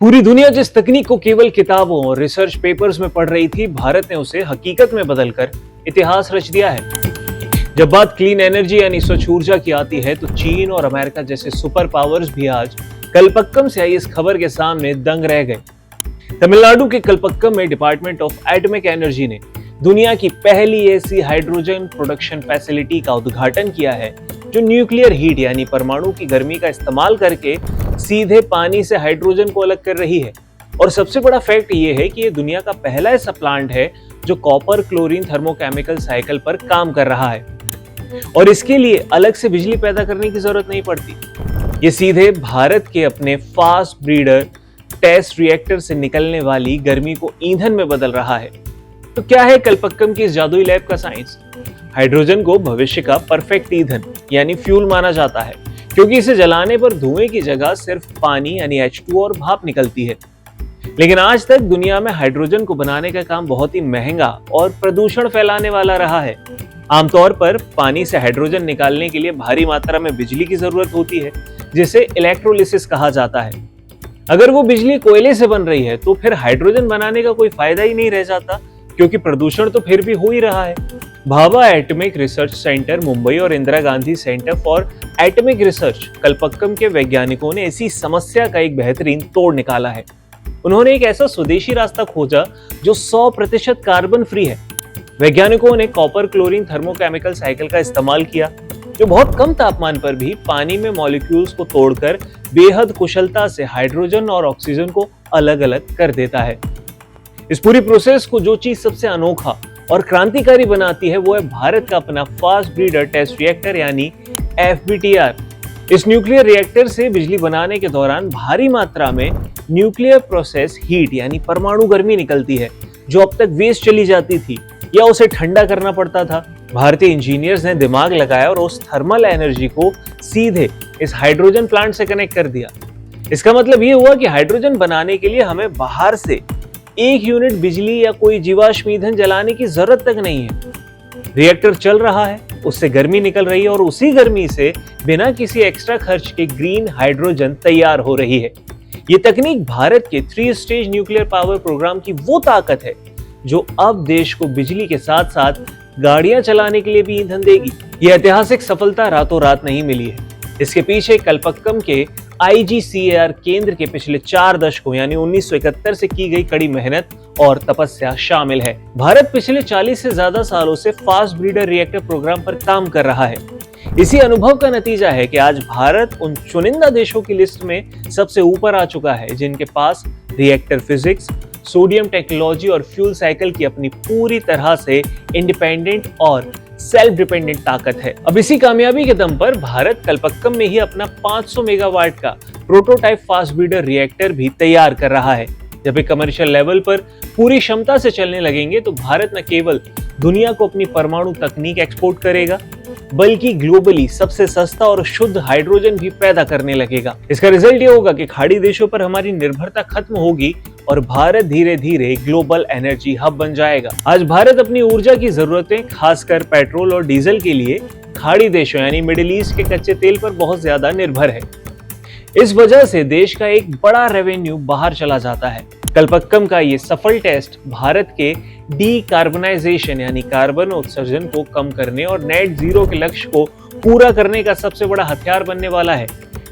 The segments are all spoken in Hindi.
पूरी दुनिया जिस तकनीक को केवल किताबों और रिसर्च पेपर्स में पढ़ रही थी, भारत ने उसे हकीकत में बदलकर इतिहास रच दिया है। जब बात क्लीन एनर्जी यानी स्वच्छ ऊर्जा की आती है, तो चीन और अमेरिका जैसे सुपर पावर्स भी आज कलपक्कम से आई इस खबर के सामने दंग रह गए। तमिलनाडु के कलपक्कम में डिपार्टमेंट ऑफ एटॉमिक एनर्जी ने दुनिया की पहली ऐसी हाइड्रोजन प्रोडक्शन फैसिलिटी का उद्घाटन किया है, जो न्यूक्लियर हीट यानी परमाणु की गर्मी का इस्तेमाल करके सीधे पानी से हाइड्रोजन को अलग कर रही है। और सबसे बड़ा फैक्ट ये है कि ये दुनिया का पहला ऐसा प्लांट है जो कॉपर क्लोरीन थर्मोकेमिकल साइकिल पर काम कर रहा है, और इसके लिए अलग से बिजली पैदा करने की जरूरत नहीं पड़ती। ये सीधे भारत के अपने फास्ट ब्रीडर टेस्ट रिएक्टर से निकलने वाली गर्मी को ईंधन में बदल रहा है। तो क्या है कलपक्कम की इस जादुई लैब का साइंस? हाइड्रोजन को भविष्य का परफेक्ट ईंधन यानी फ्यूल माना जाता है, क्योंकि इसे जलाने पर धुएं की जगह सिर्फ पानी यानी H2 और भाप निकलती है। लेकिन आज तक दुनिया में हाइड्रोजन को बनाने का काम बहुत ही महंगा और प्रदूषण फैलाने वाला रहा है। आमतौर पर पानी से हाइड्रोजन निकालने के लिए भारी मात्रा में बिजली की जरूरत होती है, जिसे इलेक्ट्रोलिसिस कहा जाता है। अगर वो बिजली कोयले से बन रही है, तो फिर हाइड्रोजन बनाने का कोई फायदा ही नहीं रह जाता, क्योंकि प्रदूषण तो फिर भी हो ही रहा है। Bhabha atomic research centre Mumbai और Indira Gandhi centre for atomic research Kalpakkam के वैज्ञानिकों ने इसी समस्या का एक बेहतरीन तोड़ निकाला है। उन्होंने एक ऐसा स्वदेशी रास्ता खोजा जो 100% कार्बन फ्री है। वैज्ञानिकों ने कॉपर क्लोरीन थर्मोकेमिकल साइकिल का इस्तेमाल किया, जो बहुत कम तापमान पर भी पानी में मॉलिक्यूल्स को तोड़कर बेहद कुशलता से हाइड्रोजन और ऑक्सीजन को अलग अलग कर देता है। इस पूरी प्रोसेस को जो चीज सबसे अनोखा और क्रांतिकारी बनाती है, वो है भारत का अपना फास्ट ब्रीडर टेस्ट रिएक्टर यानी FBTR। इस न्यूक्लियर रिएक्टर से बिजली बनाने के दौरान भारी मात्रा में न्यूक्लियर प्रोसेस हीट यानी परमाणु गर्मी निकलती है, जो अब तक वेस्ट चली जाती थी या उसे ठंडा करना पड़ता था। भारतीय इंजीनियर्स ने दिमाग लगाया और उस थर्मल एनर्जी को सीधे इस हाइड्रोजन प्लांट से कनेक्ट कर दिया। इसका मतलब ये हुआ कि हाइड्रोजन बनाने के लिए हमें बाहर से 1 यूनिट बिजली या कोई जीवाश्म ईंधन जलाने की जरूरत तक नहीं है। रिएक्टर चल रहा है, उससे गर्मी निकल रही है और उसी गर्मी से बिना किसी एक्स्ट्रा खर्च के ग्रीन हाइड्रोजन तैयार हो रही है। ये तकनीक भारत के 3 स्टेज न्यूक्लियर पावर प्रोग्राम की वो ताकत है जो अब देश को बिजली के साथ साथ गाड़ियां चलाने के लिए भी ईंधन देगी। ये ऐतिहासिक सफलता रातों रात नहीं मिली है। इसके पीछे कलपक्कम के IGCAR केंद्र के पिछले 4 दशकों यानी 1971 से की गई कड़ी मेहनत और तपस्या शामिल है। भारत पिछले 40 से ज्यादा सालों से फास्ट ब्रीडर रिएक्टर प्रोग्राम पर काम कर रहा है। इसी अनुभव का नतीजा है कि आज भारत उन चुनिंदा देशों की लिस्ट में सबसे ऊपर आ चुका है, जिनके पास रिएक्टर फिजिक्स, सोडियम टेक्नोलॉजी और फ्यूल साइकिल की अपनी पूरी तरह से इंडिपेंडेंट और सेल्फ डिपेंडेंट ताकत है। अब इसी कामयाबी के दम पर भारत कलपक्कम में ही अपना 500 मेगावाट का प्रोटोटाइप फास्ट ब्रीडर रिएक्टर भी तैयार कर रहा है। जब ये कमर्शियल लेवल पर पूरी क्षमता से चलने लगेंगे, तो भारत न केवल दुनिया को अपनी परमाणु तकनीक एक्सपोर्ट करेगा, बल्कि ग्लोबली सबसे सस्ता और शुद्ध हाइड्रोजन भी पैदा करने लगेगा। इसका रिजल्ट ये होगा कि खाड़ी देशों पर हमारी निर्भरता खत्म होगी और भारत धीरे धीरे ग्लोबल एनर्जी हब बन जाएगा। आज भारत अपनी ऊर्जा की जरूरतें खासकर पेट्रोल और डीजल के लिए खाड़ी देशों यानी मिडिल ईस्ट के कच्चे तेल पर बहुत ज्यादा निर्भर है। इस वजह से देश का एक बड़ा रेवेन्यू बाहर चला जाता है। कलपक्कम का ये सफल टेस्ट भारत के डीकार्बनाइजेशन यानी कार्बन उत्सर्जन को कम करने और नेट जीरो के लक्ष्य को पूरा करने का सबसे बड़ा हथियार बनने वाला है।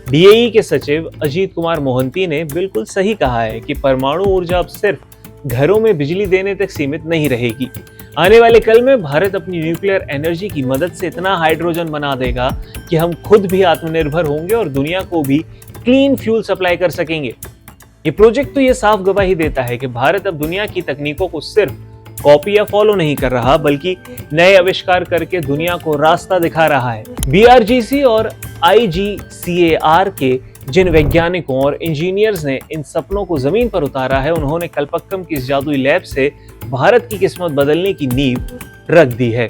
DAE के सचिव अजीत कुमार मोहंती ने बिल्कुल सही कहा है कि परमाणु ऊर्जा अब सिर्फ घरों में बिजली देने तक सीमित नहीं रहेगी। आने वाले कल में भारत अपनी न्यूक्लियर एनर्जी की मदद से इतना हाइड्रोजन बना देगा कि हम खुद भी आत्मनिर्भर होंगे और दुनिया को भी क्लीन फ्यूल सप्लाई कर सकेंगे। ये प्रोजेक्ट तो ये साफ गवाही देता है कि भारत अब दुनिया की तकनीकों को सिर्फ कॉपी या फॉलो नहीं कर रहा, बल्कि नए आविष्कार करके दुनिया को रास्ता दिखा रहा है। BRGC और IGCAR के जिन वैज्ञानिकों और इंजीनियर्स ने इन सपनों को जमीन पर उतारा है, उन्होंने कलपक्कम की इस जादुई लैब से भारत की किस्मत बदलने की नींव रख दी है।